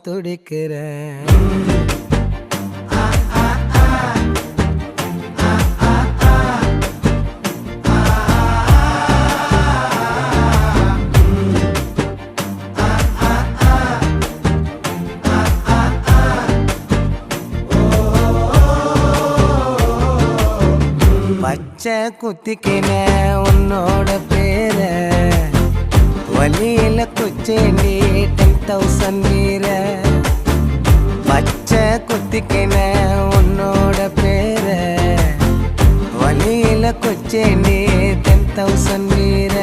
துடிக்கிறேன். பச்சை குத்திக்கின உன்னோட பேர வலியில குச்சேண்டி 10,000 வீர. பச்சை குத்திக்கின உன்னோட பேர வலியில குச்சேண்டி 10,000 வீர.